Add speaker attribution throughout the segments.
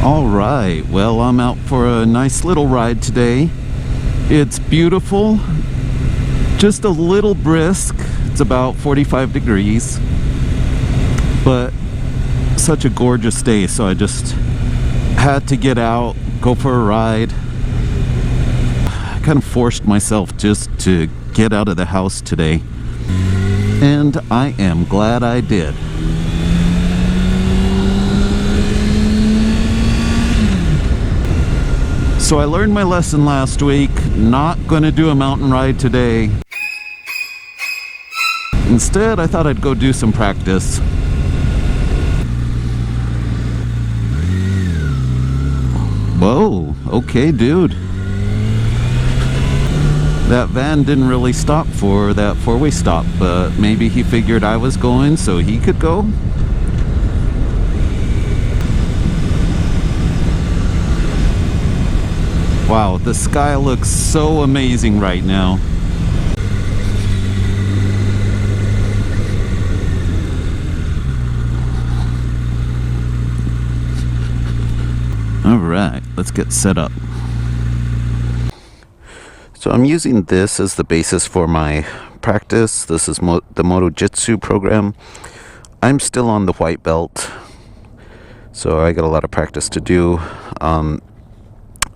Speaker 1: All right, well, I'm out for a nice little ride today. It's beautiful, just a little brisk. It's about 45 degrees, but such a gorgeous day, so I just had to get out, go for a ride. I kind of forced myself just to get out of the house today, and I am glad I did. So I learned my lesson last week, not gonna do a mountain ride today. Instead, I thought I'd go do some practice. Whoa, okay, dude. That van didn't really stop for that four-way stop, but maybe he figured I was going so he could go. Wow, the sky looks so amazing right now. All right, let's get set up. So I'm using this as the basis for my practice. This is the Moto Jitsu program. I'm still on the white belt, so I got a lot of practice to do.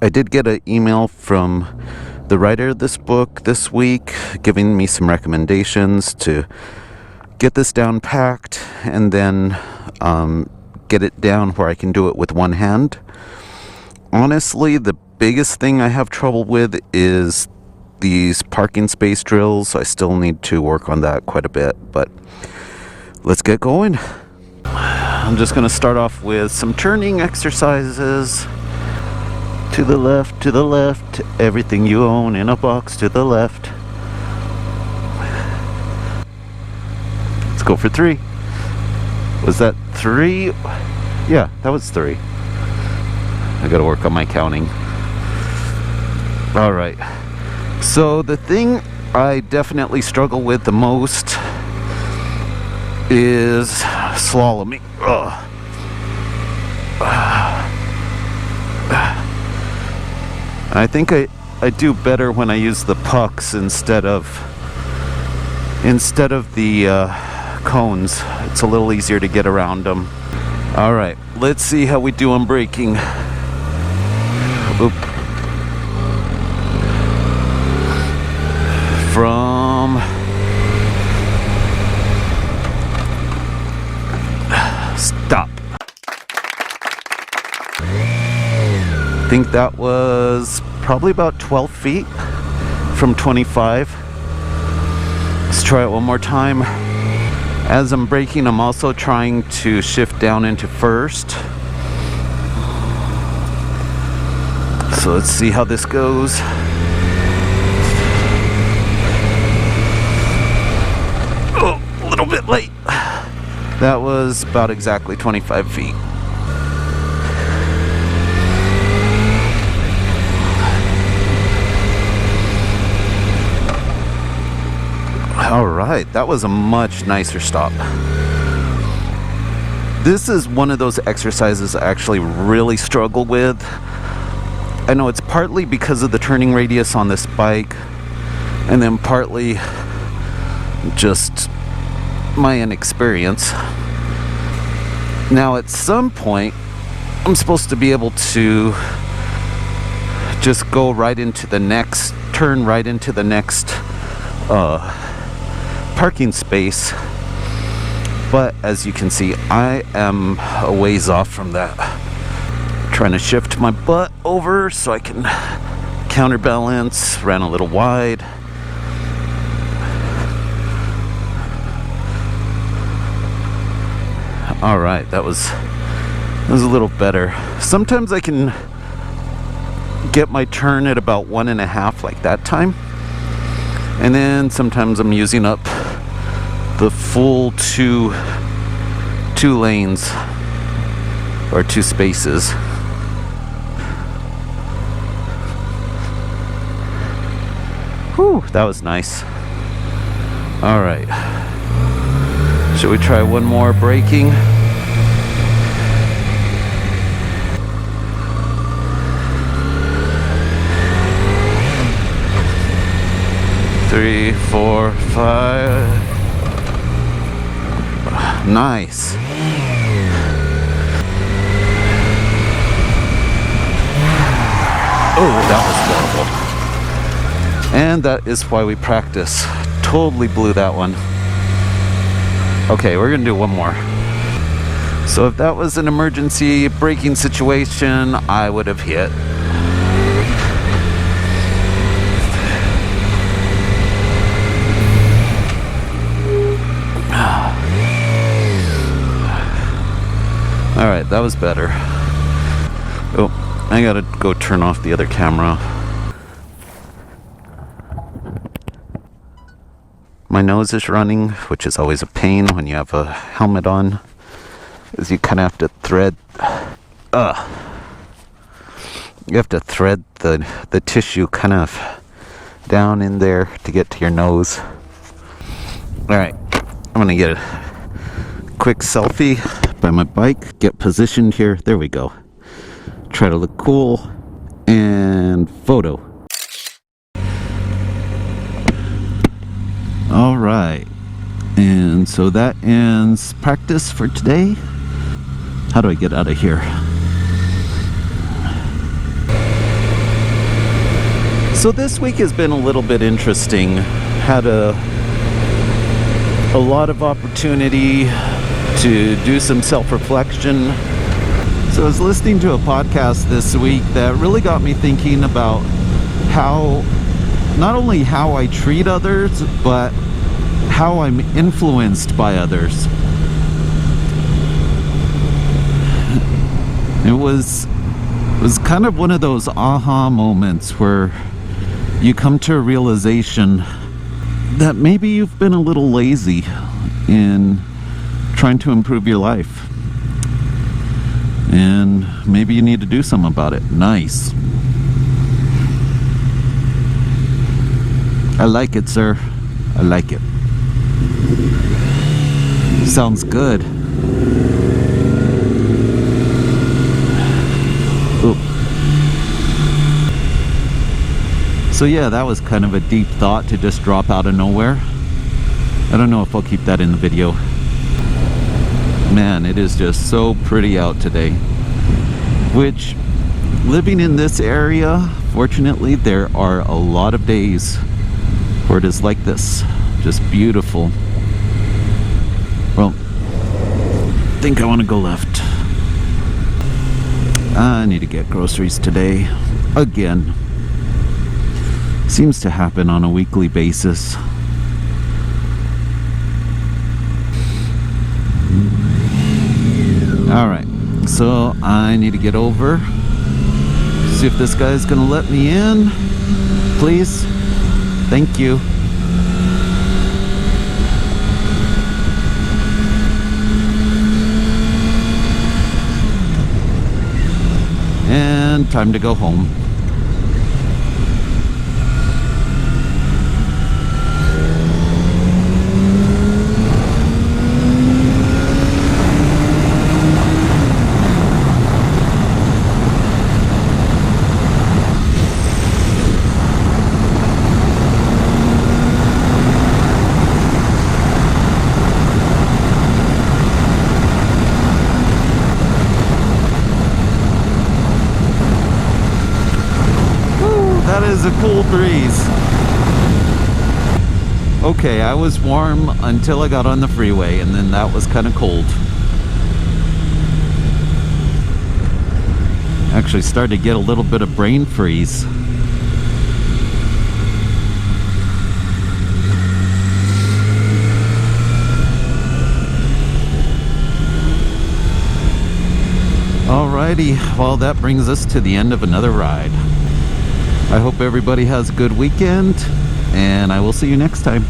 Speaker 1: I did get an email from the writer of this book this week giving me some recommendations to get this down packed and then get it down where I can do it with one hand. Honestly, the biggest thing I have trouble with is these parking space drills. I still need to work on that quite a bit, but let's get going. I'm just going to start off with some turning exercises. To the left, everything you own in a box to the left. Let's go for 3. Was that 3? Yeah, that was 3. I gotta work on my counting. All right. So the thing I definitely struggle with the most is slaloming. I think I do better when I use the pucks instead of the cones. It's a little easier to get around them. All right, let's see how we do on braking. Oop. From stop. I think that was probably about 12 feet from 25. Let's try it one more time. As I'm braking, I'm also trying to shift down into first. So let's see how this goes. Oh, a little bit late. That was about exactly 25 feet. All right, that was a much nicer stop. This is one of those exercises I actually really struggle with. I know it's partly because of the turning radius on this bike, and then partly just my inexperience. Now, at some point, I'm supposed to be able to just go right into the next, turn right into the next parking space, but as you can see, I am a ways off from that. Trying to shift my butt over so I can counterbalance. Ran a little wide. All right, that was a little better. Sometimes I can get my turn at about 1.5 like that time, and then sometimes I'm using up the full two lanes or 2 spaces. Whew, that was nice. All right, should we try one more braking? 4, 5. Nice. Oh, that was horrible. And that is why we practice. Totally blew that one. Okay, we're gonna do one more. So if that was an emergency braking situation, I would have hit. All right, that was better. Oh, I gotta go turn off the other camera. My nose is running, which is always a pain when you have a helmet on, is you kind of have to thread, you have to thread the tissue kind of down in there to get to your nose. All right, I'm gonna get a quick selfie by my bike, get positioned here. There we go. Try to look cool, and photo. All right, and so that ends practice for today. How do I get out of here? So this week has been a little bit interesting. Had a lot of opportunity to do some self-reflection. So I was listening to a podcast this week that really got me thinking about how, not only how I treat others, but how I'm influenced by others. It was kind of one of those aha moments where you come to a realization that maybe you've been a little lazy in trying to improve your life. And maybe you need to do something about it. Nice. I like it, sir. I like it. Sounds good. Ooh. So yeah, that was kind of a deep thought to just drop out of nowhere. I don't know if I'll keep that in the video. Man, it is just so pretty out today. Which, living in this area, fortunately, there are a lot of days where it is like this. Just beautiful. Well, I think I want to go left. I need to get groceries today. Again. Seems to happen on a weekly basis. Alright, so I need to get over. See if this guy's gonna let me in. Please. Thank you. And time to go home. Is a cool breeze. Okay, I was warm until I got on the freeway, and then that was kind of cold. Actually started to get a little bit of brain freeze. Alrighty, well, that brings us to the end of another ride. I hope everybody has a good weekend, and I will see you next time.